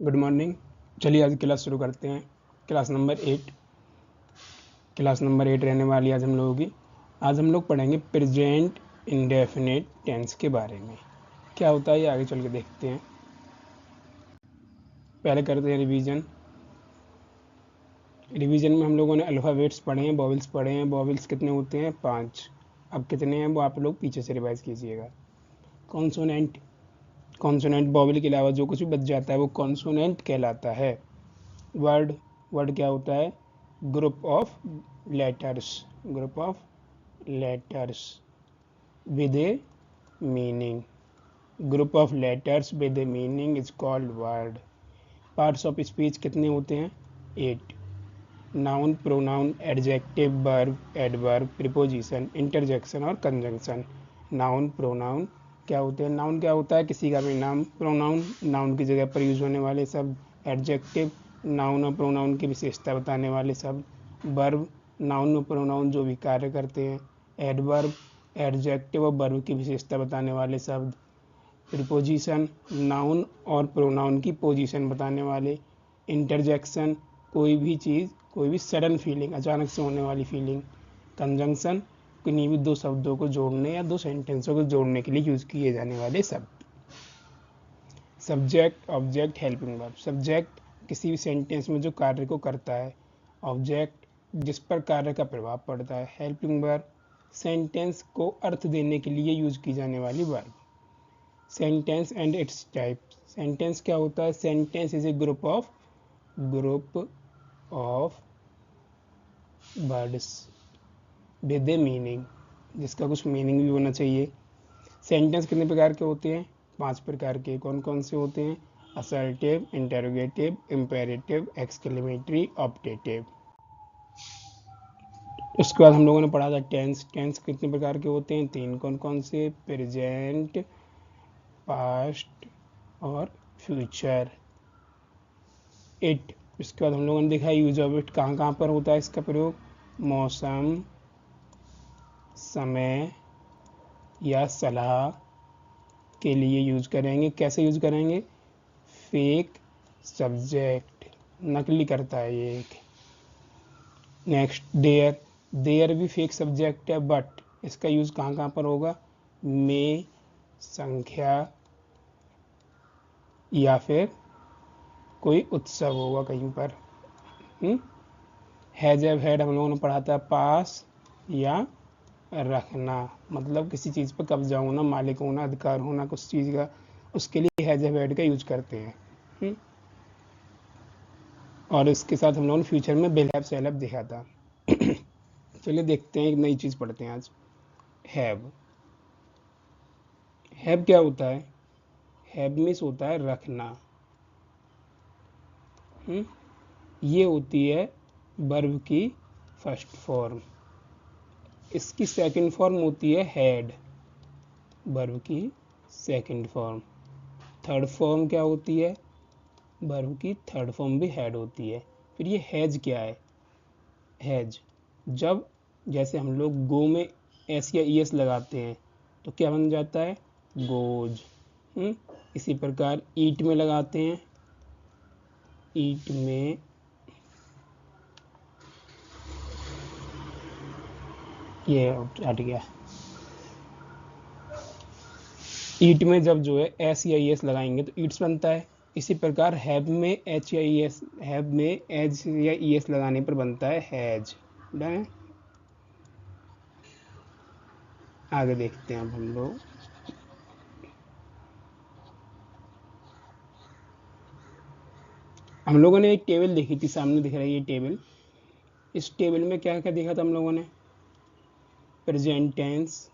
Good morning. चलिए आज class शुरू करते हैं। क्लास नंबर 8 रहने वाली आज हम लोगों की। आज हम लोग पढ़ेंगे प्रेजेंट इंडेफिनिट टेंस के बारे में। क्या होता है ये आगे चल के देखते हैं। पहले करते हैं रिवीजन में हम लोगों ने अल्फ़ाबेट्स पढ़े हैं, वॉवेल्स पढ़े हैं। वॉवेल्स कितने होते हैं? 5। अब कितने हैं वो आप लोग पीछे से रिवाइज कीजिएगा। कॉन्सोनेंट वॉवेल के अलावा जो कुछ भी बच जाता है वो कॉन्सोनेंट कहलाता है। वर्ड क्या होता है? Group of letters with a meaning. Group of letters with a meaning is called word. Parts of speech कितने होते हैं? 8। Noun, pronoun, adjective, verb, adverb, preposition, interjection और कंजंक्शन। नाउन, प्रोनाउन क्या होते हैं? नाउन क्या होता है? किसी का भी नाम। प्रोनाउन नाउन की जगह पर यूज होने वाले शब्द। एडजेक्टिव नाउन और प्रोनाउन की विशेषता बताने वाले शब्द। वर्ब नाउन और प्रोनाउन जो भी कार्य करते हैं। एडवर्ब एडजेक्टिव और वर्ब की विशेषता बताने वाले शब्द। प्रीपोजिशन नाउन और प्रोनाउन की पोजीशन बताने वाले। इंटरजेक्शन कोई भी सडन फीलिंग, अचानक से होने वाली फीलिंग। कंजंक्शन किन्हीं भी दो शब्दों को जोड़ने या दो सेंटेंसों को जोड़ने के लिए यूज किए जाने वाले शब्द। Subject, object, helping verb. Subject किसी भी सेंटेंस में जो कार्य को करता है। ऑब्जेक्ट जिस पर कार्य का प्रभाव पड़ता है। हेल्पिंग वर्ब सेंटेंस को अर्थ देने के लिए यूज की जाने वाली verb. Sentence and it's type. Sentence क्या होता है? Sentence is a group of words with a meaning, जिसका कुछ मीनिंग भी होना चाहिए। सेंटेंस कितने प्रकार के होते हैं? 5 प्रकार के। कौन कौन से होते हैं? Assertive, interrogative, imperative, exclamatory, optative. उसके बाद हम लोगों ने पढ़ा था टेंस कितने प्रकार के होते हैं? 3। कौन कौन से? प्रेजेंट, पास्ट और फ्यूचर। इट, इसके बाद हम लोगों ने देखा यूज ऑफ इट कहाँ कहाँ पर होता है इसका प्रयोग। मौसम, समय या सलाह के लिए यूज करेंगे। कैसे यूज करेंगे? फेक सब्जेक्ट, नकली करता है ये एक। नेक्स्ट देयर भी फेक सब्जेक्ट है, बट इसका यूज कहाँ कहाँ पर होगा? में, संख्या या फिर कोई उत्सव होगा कहीं पर। हैज हैव हैड हम लोगों ने पढ़ा था पास या रखना, मतलब किसी चीज़ पर कब्जा होना, मालिक होना, अधिकार होना कुछ चीज़ का, उसके लिए हैज हैव हैड का यूज करते हैं। और इसके साथ हम लोगों ने फ्यूचर में विल हैव, शैल हैव देखा था। चलिए देखते हैं, एक नई चीज़ पढ़ते हैं आज। हैव क्या होता है? हैव मीन्स होता है रखना। ये होती है वर्ब की फर्स्ट फॉर्म। इसकी सेकंड फॉर्म होती है हैड, वर्ब की सेकंड फॉर्म। थर्ड फॉर्म क्या होती है? वर्ब की थर्ड फॉर्म भी हैड होती है। फिर ये हैज क्या है? हैज जब जैसे हम लोग गो में एस या ई एस लगाते हैं तो क्या बन जाता है? गोज। इसी प्रकार ईट में लगाते हैं, ईट में ये हट गया। ईट में जब जो है एस या ई एस लगाएंगे तो ईट्स बनता है। इसी प्रकार हैव में एच या ई एस, हैव में एच या ई एस लगाने पर बनता है हैज। डन। आगे देखते हैं अब हम लोग। हम लोगों ने एक टेबल देखी थी, सामने दिख रही है ये टेबल। इस टेबल में क्या क्या देखा था हम लोगों ने? प्रेजेंट टेंस,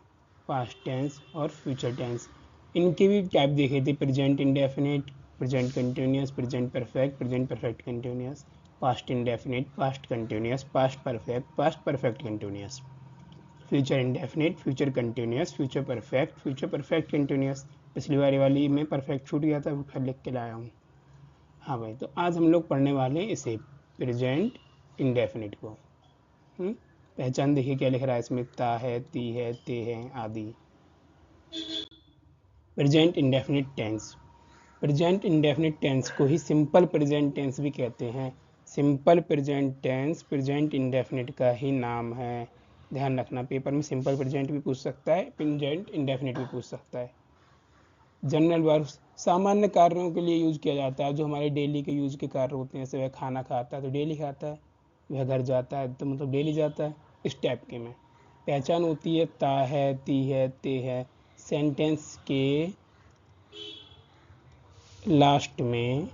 पास्ट टेंस और फ्यूचर टेंस। इनके भी टाइप देखे थे, present indefinite, present continuous, present perfect continuous, past indefinite, past continuous, past perfect continuous, future indefinite, future continuous, future perfect continuous. पिछली बारी वाली में परफेक्ट छूट गया था, फिर लिख के लाया हूँ। हाँ भाई, तो आज हम लोग पढ़ने वाले हैं इसे, प्रेजेंट इंडेफिनिट को। पहचान देखिए क्या लिख रहा है इसमें? ता है, ती है, ते है आदि। Present indefinite tense present indefinite tense को ही सिंपल प्रेजेंट टेंस भी कहते हैं। Simple present tense present indefinite का ही नाम है। ध्यान रखना, पेपर में सिंपल प्रेजेंट भी पूछ सकता है, प्रेजेंट इंडेफिनिट भी पूछ सकता है। जनरल वर्ब्स सामान्य कार्यों के लिए यूज किया जाता है, जो हमारे डेली के यूज के कार्य होते हैं। जैसे वह खाना खाता है तो डेली खाता है, वह घर जाता है तो मतलब डेली जाता है, इस टाइप के में पहचान होती है। ता है, ती है, ते है। सेंटेंस के लास्ट में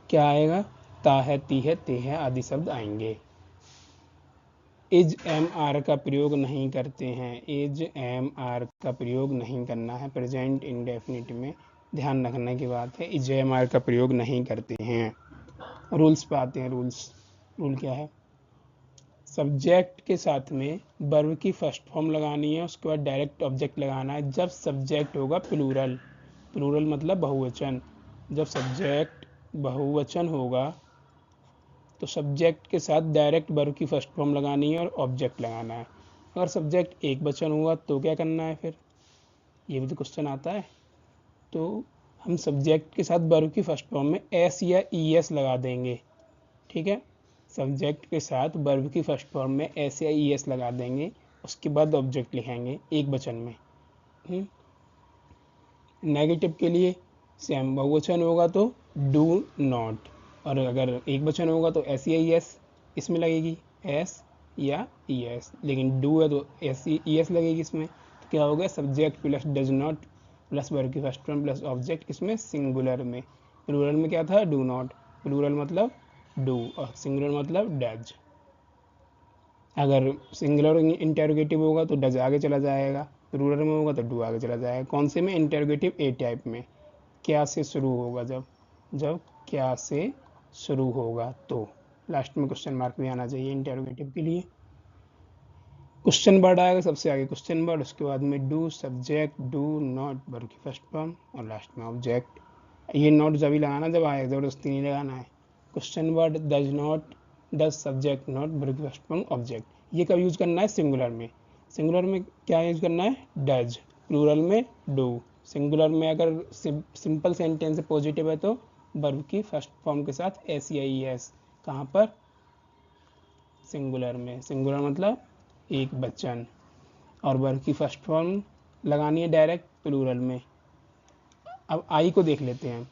क्या आएगा? ता है, ती है, ते है आदि शब्द आएंगे। इज एम आर का प्रयोग नहीं करते हैं। इज एम आर का प्रयोग नहीं करना है प्रेजेंट इंडेफिनिट में। ध्यान रखने की बात है, इज एम आर का प्रयोग नहीं करते हैं। रूल्स पे आते हैं। रूल क्या है? सब्जेक्ट के साथ में वर्ब की फर्स्ट फॉर्म लगानी है, उसके बाद डायरेक्ट ऑब्जेक्ट लगाना है जब सब्जेक्ट होगा प्लूरल। प्लूरल मतलब बहुवचन। जब सब्जेक्ट बहुवचन होगा तो सब्जेक्ट के साथ डायरेक्ट वर्ब की फर्स्ट फॉर्म लगानी है और ऑब्जेक्ट लगाना है। अगर सब्जेक्ट एक वचन हुआ तो क्या करना है फिर? ये भी तो क्वेश्चन आता है। तो हम सब्जेक्ट के साथ वर्ब की फर्स्ट फॉर्म में एस या ई एस लगा देंगे। ठीक है, सब्जेक्ट के साथ वर्ब की फर्स्ट फॉर्म में एस या ई एस लगा देंगे, उसके बाद ऑब्जेक्ट लिखेंगे एक वचन में। नेगेटिव के लिए सेम, बहुवचन होगा तो डू नॉट, और अगर एक वचन होगा तो एस या ई एस इसमें लगेगी, एस या ई एस। लेकिन डू है तो एस ई एस लगेगी इसमें। तो क्या हो गया? Subject plus does not plus verb की फर्स्ट फॉर्म प्लस ऑब्जेक्ट, इसमें सिंगुलर में। प्लूरल में क्या था? Do not. प्लूरल मतलब डू और सिंगुलर मतलब डज। अगर सिंगुलर इंटेरोगेटिव होगा तो डज आगे चला जाएगा, प्लूरल में होगा तो डू आगे चला जाएगा। कौन से में? इंटेरोगेटिव ए टाइप में। क्या से शुरू होगा, जब क्या से शुरू होगा तो लास्ट में क्वेश्चन मार्क भी आना चाहिए इंटेरोगेटिव के लिए। क्वेश्चन वर्ड आएगा सबसे आगे, क्वेश्चन वर्ड, उसके बाद में do, subject, do not verb की फर्स्ट फॉर्म और लास्ट में ऑब्जेक्ट। ये नॉट जब ही लगाना जब आए, जबरदस्ती नहीं लगाना है। Question word does not, does subject not verb की फर्स्ट फॉर्म ऑब्जेक्ट। ये कब यूज करना है? सिंगुलर में। सिंगुलर में क्या यूज करना है? डज। प्लूरल में डू। सिंगुलर में अगर सिंपल सेंटेंस पॉजिटिव है तो वर्ब की फर्स्ट फॉर्म के साथ एस या ई एस। कहाँ पर? सिंगुलर में। सिंगुलर मतलब एक वचन, और वर्ब की फर्स्ट फॉर्म लगानी है डायरेक्ट प्लूरल में। अब आई को देख लेते हैं।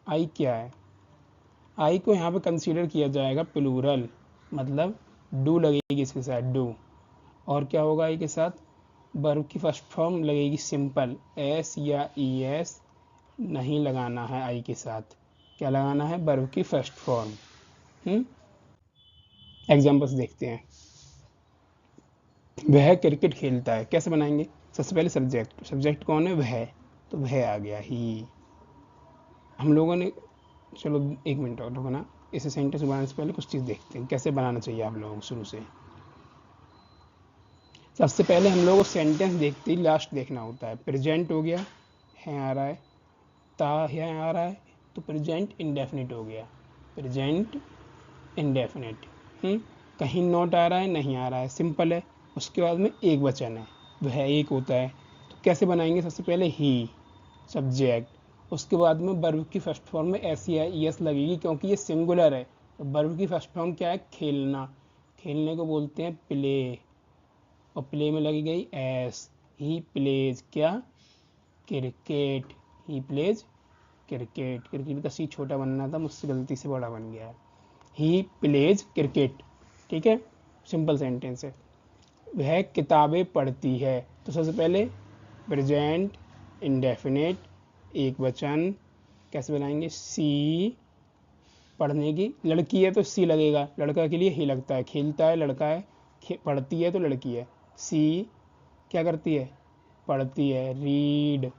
आई क्या है? आई को यहाँ पे कंसीडर किया जाएगा प्लूरल, मतलब डू लगेगी इसके साथ, डू। और क्या होगा आई के साथ? वर्ब की फर्स्ट फॉर्म लगेगी सिंपल, एस या ई एस नहीं लगाना है आई के साथ। क्या लगाना है? वर्ब की फर्स्ट फॉर्म। एग्जाम्पल्स देखते हैं। वह क्रिकेट खेलता है, कैसे बनाएंगे? सबसे पहले सब्जेक्ट, सब्जेक्ट कौन है? वह, तो वह आ गया ही। हम लोगों ने, चलो एक मिनट और रुको ना, इसे सेंटेंस बनाने से पहले कुछ चीज़ देखते हैं कैसे बनाना चाहिए आप लोगों को शुरू से। सबसे पहले हम लोगों को सेंटेंस देखते ही लास्ट देखना होता है। प्रेजेंट हो गया, है आ रहा है, ता है आ रहा है, तो प्रेजेंट इंडेफिनिट हो गया, प्रेजेंट इंडेफिनिट। कहीं नॉट आ रहा है, नहीं आ रहा है, सिंपल है। उसके बाद में एक वचन है, वह एक होता है, तो कैसे बनाएंगे? सबसे पहले ही, सब्जेक्ट, उसके बाद में वर्ब की फर्स्ट फॉर्म में एस या ई एस लगेगी, क्योंकि ये सिंगुलर है। तो वर्ब की फर्स्ट फॉर्म क्या है? खेलना। खेलने को बोलते हैं प्ले, और प्ले में लगी गई एस। ही प्लेज क्या? Cricket. He plays cricket. Cricket का सी छोटा बनना था, मुझसे गलती से बड़ा बन गया है। He plays cricket. ठीक है, सिंपल सेंटेंस है। वह किताबें पढ़ती है, तो सबसे पहले प्रेजेंट इंडेफिनिट एक वचन, कैसे बनाएंगे? सी, पढ़ने की, लड़की है तो सी लगेगा, लड़का के लिए ही लगता है, खेलता है लड़का है, पढ़ती है तो लड़की है। सी क्या करती है? पढ़ती है। रीड,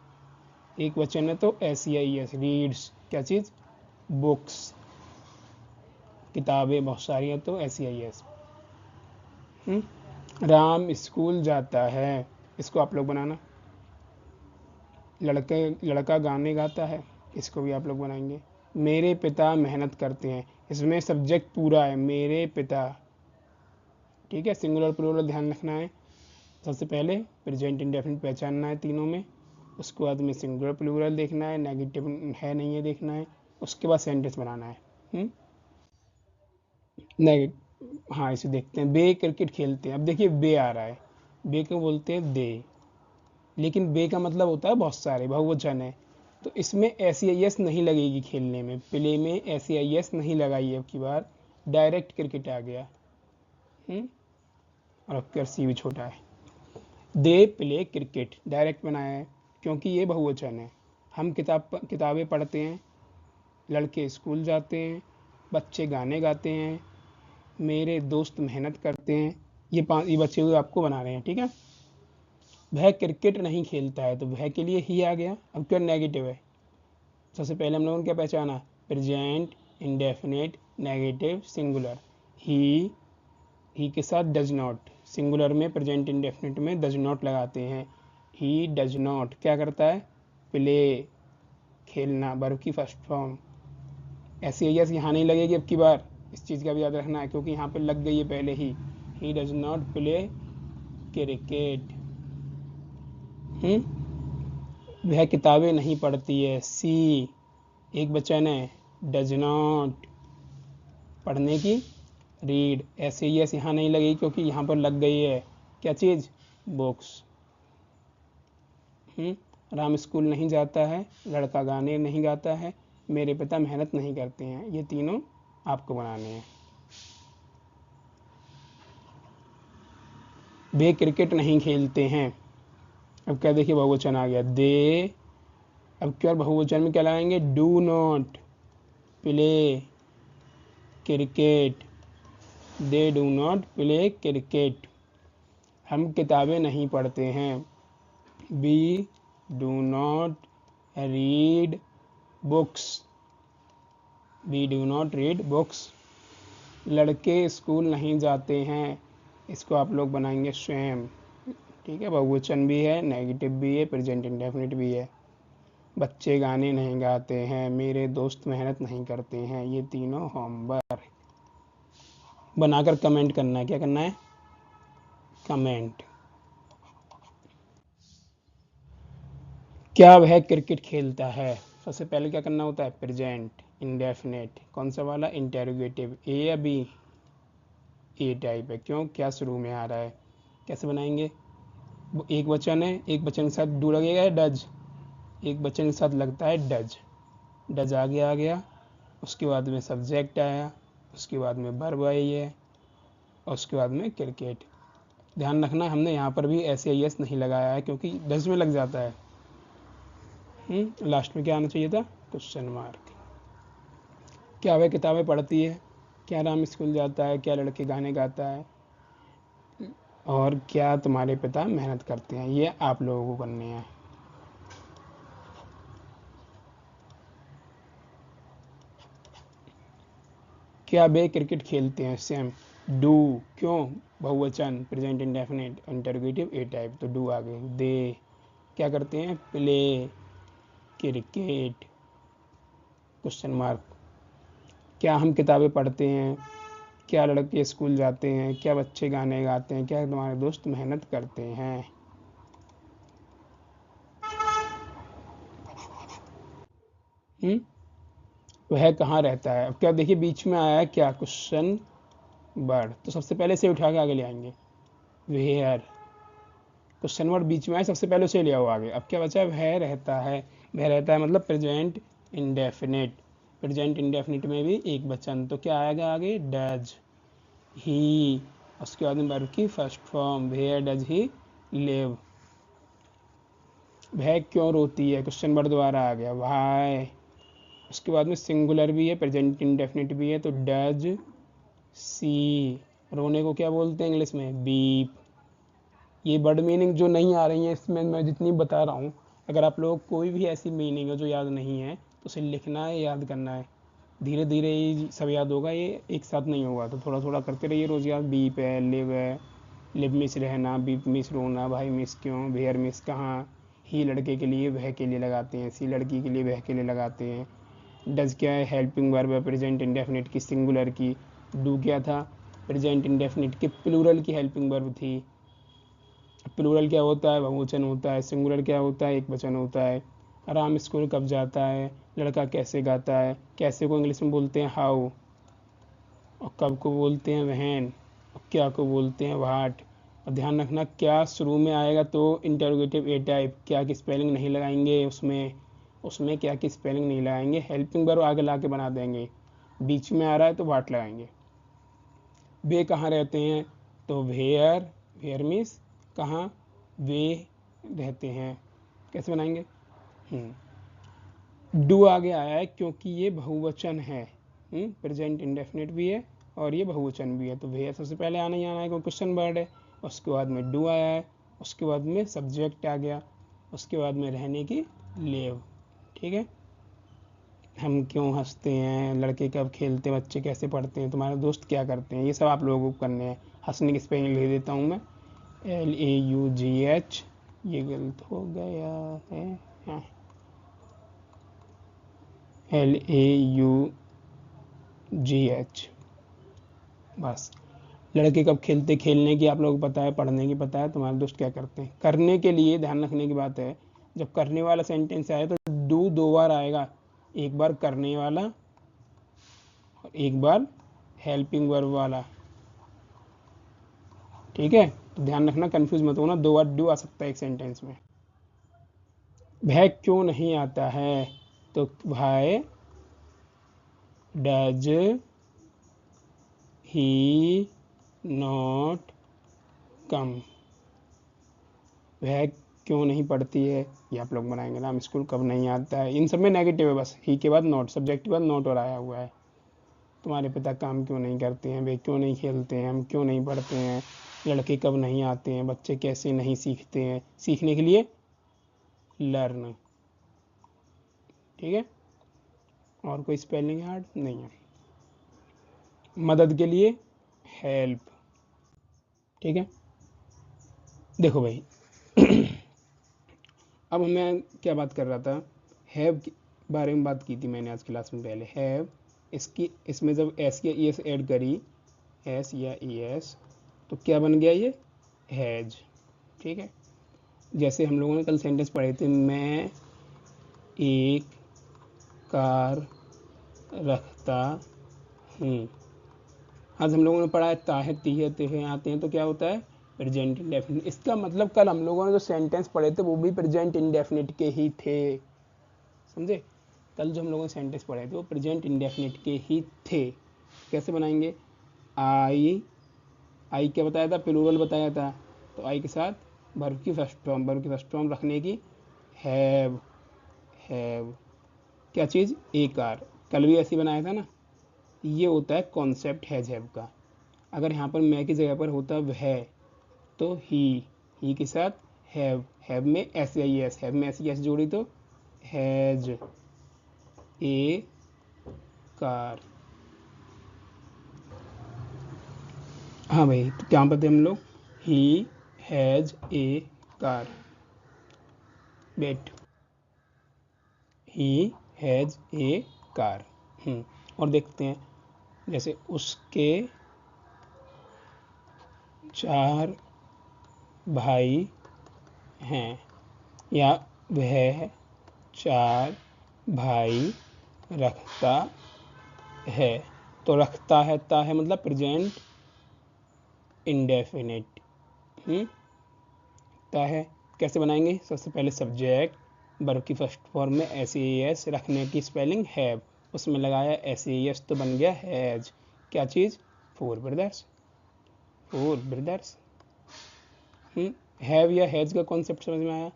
एक वचन है तो एस या ई एस, रीड्स क्या चीज़? बुक्स। किताबें बहुत सारी हैं तो एस या ई एस। राम स्कूल जाता है, इसको आप लोग बनाना। लड़का गाने गाता है, इसको भी आप लोग बनाएंगे। मेरे पिता मेहनत करते हैं, इसमें सब्जेक्ट पूरा है, मेरे पिता। ठीक है, सिंगुलर प्लूरल ध्यान रखना है। सबसे पहले प्रेजेंट इंडेफिनिट पहचानना है तीनों में, उसके बाद में सिंगुलर प्लूरल देखना है, नेगेटिव है नहीं है देखना है, उसके बाद सेंटेंस बनाना है। नेगेटिव, हाँ इसे देखते हैं। बे क्रिकेट खेलते हैं। अब देखिए बे आ रहा है, बे को बोलते हैं दे, लेकिन बे का मतलब होता है बहुत सारे, बहुवचन है, तो इसमें ऐसी आई एस नहीं लगेगी खेलने में, प्ले में ऐसी आई एस नहीं लगाई अब की बार, डायरेक्ट क्रिकेट आ गया। और अब कर सी भी छोटा है। दे प्ले क्रिकेट डायरेक्ट बनाया है क्योंकि ये बहुवचन है। हम किताबें पढ़ते हैं, लड़के स्कूल जाते हैं, बच्चे गाने गाते हैं, मेरे दोस्त मेहनत करते हैं। ये बच्चे हुए आपको बना रहे हैं, ठीक है। वह क्रिकेट नहीं खेलता है, तो वह के लिए ही आ गया। अब क्या नेगेटिव है, सबसे पहले हम लोगों ने क्या पहचाना, प्रेजेंट, इंडेफिनिट, नेगेटिव, सिंगुलर। ही के साथ डज नॉट, सिंगुलर में प्रेजेंट इंडेफिनिट में डज नॉट लगाते हैं। ही डज नॉट क्या करता है, प्ले, खेलना, वर्ब की फर्स्ट फॉर्म। ऐसी यस यहाँ नहीं लगेगी अब की बार, इस चीज़ का भी याद रखना है क्योंकि यहाँ पे लग गई है पहले he does not play cricket. वह किताबें नहीं पढ़ती है। सी एक वचन है, डज नॉट पढ़ने की, रीड। ऐसे यस यहाँ नहीं लगेगी क्योंकि यहाँ पर लग गई है क्या चीज़, बुक्स। राम स्कूल नहीं जाता है, लड़का गाने नहीं गाता है, मेरे पिता मेहनत नहीं करते हैं। ये तीनों आपको बनाने हैं। वे क्रिकेट नहीं खेलते हैं। अब क्या देखिए बहुवचन आ गया, दे। अब क्या बहुवचन में क्या लगाएंगे, do not play cricket, they do not play cricket. हम किताबें नहीं पढ़ते हैं, we do not read books, we do not read books. लड़के स्कूल नहीं जाते हैं, इसको आप लोग बनाएंगे स्वयं, ठीक है। बहुवचन भी है, नेगेटिव भी है, प्रेजेंट इंडेफिनिट भी है। बच्चे गाने नहीं गाते हैं, मेरे दोस्त मेहनत नहीं करते हैं। ये तीनों होमवर्क बनाकर कमेंट करना है। क्या करना है, कमेंट। क्या वह क्रिकेट खेलता है, सबसे पहले क्या करना होता है, प्रेजेंट इंडेफिनिट, कौन सा वाला, इंटेरोगेटिव, ए या बी, ए टाइप है, क्यों, क्या शुरू में आ रहा है। कैसे बनाएंगे, वो एक वचन है, एक वचन के साथ डू लगेगा, डज, एक वचन के साथ लगता है डज, डज आ गया, उसके बाद में सब्जेक्ट आया, उसके बाद में वर्ब आई है, और उसके बाद में क्रिकेट। ध्यान रखना हमने यहाँ पर भी ऐसे एस नहीं लगाया है क्योंकि डज में लग जाता है। लास्ट में क्या आना चाहिए था, क्वेश्चन मार्क। क्या वह किताबें पढ़ती है, क्या राम स्कूल जाता है, क्या लड़के गाने गाता है, और क्या तुम्हारे पिता मेहनत करते हैं। ये आप लोगों को करने हैं। क्या वे क्रिकेट खेलते हैं, सेम डू, क्यों, बहुवचन, प्रेजेंट इंडेफिनिट, इंटरोगेटिव, ए टाइप, तो डू आ गए। दे क्या करते हैं, प्ले क्रिकेट, क्वेश्चन मार्क। क्या हम किताबें पढ़ते हैं, क्या लड़के स्कूल जाते हैं, क्या बच्चे गाने गाते हैं, क्या तुम्हारे दोस्त मेहनत करते हैं। वह कहाँ रहता है। अब क्या देखिए बीच में आया है क्या, क्वेश्चन वर्ड, तो सबसे पहले से उठा के आगे ले आएंगे, वेयर। क्वेश्चन वर्ड बीच में आए, सबसे पहले उसे ले आओ आगे। अब क्या बचा, वह रहता है। वह रहता है मतलब प्रेजेंट इंडेफिनिट, प्रेजेंट इंडेफिनिट में भी एक वचन, तो क्या आएगा आगे, डज ही, उसके बाद में वर्ब की first form, where does he live. वह क्यों रोती है, क्वेश्चन वर्ड दोबारा आ गया, वाई। उसके बाद में सिंगुलर भी है, प्रेजेंट इंडेफिनिट भी है, तो डज सी। रोने को क्या बोलते हैं इंग्लिश में, बीप। ये वर्ड मीनिंग जो नहीं आ रही है इसमें मैं जितनी बता रहा हूँ, अगर आप लोग कोई भी ऐसी मीनिंग है जो याद नहीं है तो उसे लिखना है, याद करना है। धीरे धीरे ये सब याद होगा, ये एक साथ नहीं होगा, तो थोड़ा थोड़ा करते रहिए रोज याद। बीप है, लिव है, लिव मिस रहना, बीप मिस रोना, भाई मिस क्यों, वेयर मिस कहाँ। ही लड़के के लिए वह के लिए लगाते हैं, सी लड़की के लिए वह के लिए लगाते हैं। डज क्या है, हेल्पिंग वर्ब है, प्रेजेंट इंडेफिनिट की सिंगुलर की। डू क्या था, प्रेजेंट इंडेफिनिट के प्लूरल की हेल्पिंग वर्ब थी। प्लूरल क्या होता है, बहुवचन होता है। सिंगुलर क्या होता है, एक वचन होता है। राम स्कूल कब जाता है, लड़का कैसे गाता है। कैसे को इंग्लिश में बोलते हैं हाउ, और कब को बोलते हैं व्हेन, और क्या को बोलते हैं व्हाट। और ध्यान रखना क्या शुरू में आएगा तो इंटरोगेटिव ए टाइप, क्या की स्पेलिंग नहीं लगाएंगे उसमें, उसमें क्या की स्पेलिंग नहीं लगाएंगे, हेल्पिंग वर्ब आगे ला के बना देंगे। बीच में आ रहा है तो वाट लगाएंगे। वे कहाँ रहते हैं, तो वेयर, वेयर मीन्स कहाँ, वे रहते हैं। कैसे बनाएंगे, डू आगे आया है क्योंकि ये बहुवचन है, प्रेजेंट इंडेफिनिट भी है और ये बहुवचन भी है, तो वेयर सबसे पहले आना ही आना है, क्योंकि क्वेश्चन वर्ड है। उसके बाद में डू आया है, उसके बाद में सब्जेक्ट आ गया, उसके बाद में रहने की लिव। ठीक है। हम क्यों हंसते हैं, लड़के कब खेलते हैं, बच्चे कैसे पढ़ते हैं, तुम्हारे दोस्त क्या करते हैं, ये सब आप लोगों को करने हैं। हंसने की स्पेलिंग लिख देता हूँ मैं, LAUGH, ये गलत हो गया है, हाँ LAUGH। बस, लड़के कब खेलते, खेलने की आप लोगों को पता है, पढ़ने की पता है, तुम्हारे दोस्त क्या करते हैं। करने के लिए ध्यान रखने की बात है, जब करने वाला सेंटेंस आए तो डू दो बार आएगा, एक बार करने वाला और एक बार हेल्पिंग वर्ब वाला। ठीक है, तो ध्यान रखना, कंफ्यूज मत होना, दो बार डू आ सकता है एक सेंटेंस में। वह क्यों नहीं आता है, तो भाई डज ही नॉट कम। वह क्यों नहीं पढ़ती है, ये आप लोग बनाएंगे ना। हम स्कूल कब नहीं आता है, इन सब में नेगेटिव है, बस ही के बाद नॉट, सब्जेक्ट के बाद नॉट और आया हुआ है। तुम्हारे पिता काम क्यों नहीं करते हैं, वे क्यों नहीं खेलते हैं, हम क्यों नहीं पढ़ते हैं, लड़के कब नहीं आते हैं, बच्चे कैसे नहीं सीखते हैं। सीखने के लिए लर्न। ठीक है, और कोई स्पेलिंग हार्ड नहीं है। मदद के लिए हेल्प। ठीक है, देखो भाई अब मैं क्या बात कर रहा था, हैव के बारे में बात की थी मैंने आज क्लास में पहले। हैव, इसकी इसमें जब एस या ई एस ऐड करी, एस या ई एस, तो क्या बन गया ये, हैज। ठीक है, जैसे हम लोगों ने कल सेंटेंस पढ़े थे, मैं एक कार रखता हूँ। आज हम लोगों ने पढ़ा है ताहे तीहे तिहे आते हैं, तो क्या होता है, प्रेजेंट इंडेफिनिट। इसका मतलब कल हम लोगों ने जो सेंटेंस पढ़े थे वो भी प्रेजेंट इंडेफिनिट के ही थे, समझे। कल जो हम लोगों ने सेंटेंस पढ़े थे वो प्रेजेंट इंडेफिनिट के ही थे। कैसे बनाएंगे, आई, आई क्या बताया था, प्लूरल बताया था, तो आई के साथ वर्ब की फर्स्ट फॉर्म, वर्ब की फर्स्ट फॉर्म रखने की हैव, हैव क्या चीज़, ए कार। कल भी ऐसे बनाया था ना। ये होता है कॉन्सेप्ट हैज हैव का। अगर यहाँ पर मैं की जगह पर होता वह, तो ही के साथ हैव, हैव में एस आई एस, हैव में एस आई एस जोड़ी तो हैज ए कार। हाँ भाई, तो क्या पते हम लोग, he has a car, bet, he has a car. और देखते हैं, जैसे उसके 4 भाई हैं, या वह 4 भाई रखता है। तो रखता है, ता है मतलब प्रेजेंट इंडेफिनिट। ता है, कैसे बनाएंगे, सबसे पहले सब्जेक्ट, वर्ब की फर्स्ट फॉर्म में एस ए एस, रखने की स्पेलिंग हैव, उसमें लगाया एस ए एस तो बन गया हैज। क्या चीज़, 4 ब्रदर्स, 4 ब्रदर्स। हैव या हैज का कॉन्सेप्ट समझ में आया।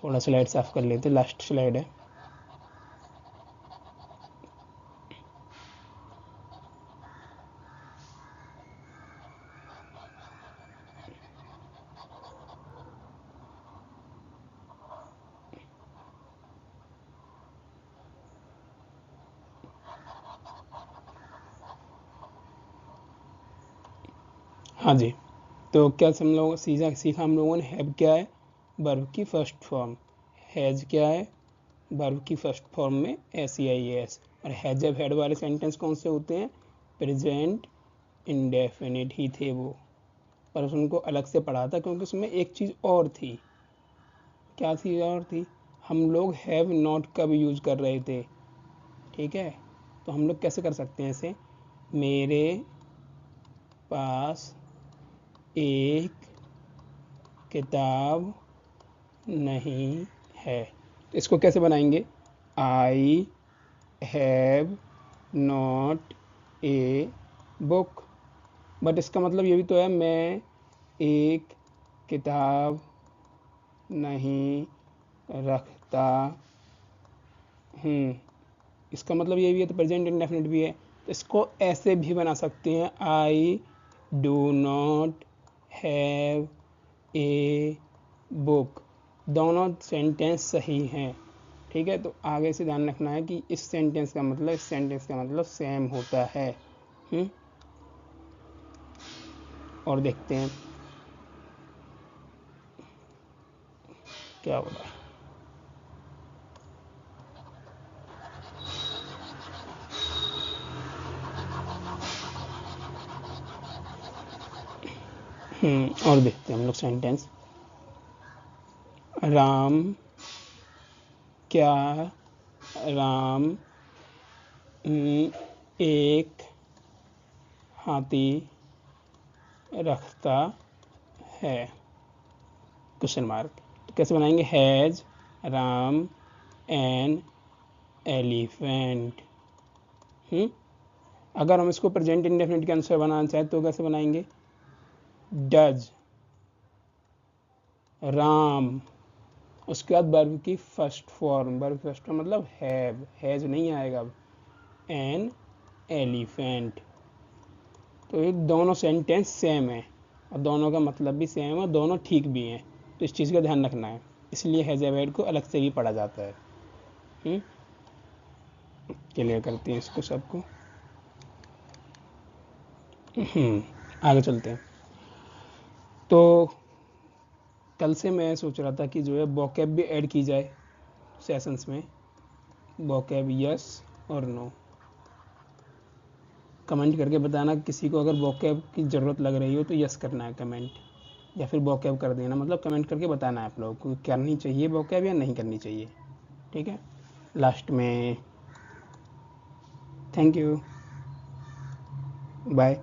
थोड़ा स्लाइड साफ कर लेते, लास्ट स्लाइड है। हाँ जी, तो क्या हम लोगों सीखा हम लोगों ने, हैव क्या है, वर्ब की फर्स्ट फॉर्म, हैज क्या है, वर्ब की फर्स्ट फॉर्म में एस ई आई एस, और हैज जब हेड वाले सेंटेंस कौन से होते हैं, प्रेजेंट इंडेफिनिट ही थे वो। पर उनको अलग से पढ़ा था क्योंकि उसमें एक चीज़ और थी। क्या चीज़ और थी? हम लोग हैव नॉट का भी यूज़ कर रहे थे, ठीक है। तो हम लोग कैसे कर सकते हैं इसे? मेरे पास एक किताब नहीं है, तो इसको कैसे बनाएंगे? I have not a book. But इसका मतलब ये भी तो है, मैं एक किताब नहीं रखता हूँ। इसका मतलब ये भी है, तो प्रेजेंट इंडेफिनिट भी है। तो इसको ऐसे भी बना सकते हैं, I do not have a book. दोनों सेंटेंस सही हैं, ठीक है। तो आगे से ध्यान रखना है कि इस सेंटेंस का मतलब इस सेंटेंस का मतलब सेम होता है। और देखते हैं क्या होगा। और देखते हैं हम लोग सेंटेंस। राम क्या राम एक हाथी रखता है? Question mark. तो कैसे बनाएंगे? Has Ram an elephant. अगर हम इसको प्रेजेंट इंडेफिनिट के आंसर बनाना चाहें तो कैसे बनाएंगे? डज राम, उसके बाद वर्ब की first form, verb first form मतलब हैव, हैज नहीं आएगा अब, एन एलिफेंट। तो ये दोनों सेंटेंस सेम है और दोनों का मतलब भी सेम है और दोनों ठीक भी हैं, तो इस चीज़ का ध्यान रखना है। इसलिए हैज एवेड को अलग से भी पढ़ा जाता है। क्लियर करते हैं इसको सबको। आगे चलते हैं। तो कल से मैं सोच रहा था कि जो है वोकैब भी ऐड की जाए सेशंस में। वोकैब यस और नो, कमेंट करके बताना। किसी को अगर वोकैब की ज़रूरत लग रही हो तो यस करना है कमेंट, या फिर वोकैब कर देना, मतलब कमेंट करके बताना है आप लोगों को करनी चाहिए वोकैब या नहीं करनी चाहिए, ठीक है। लास्ट में थैंक यू, बाय।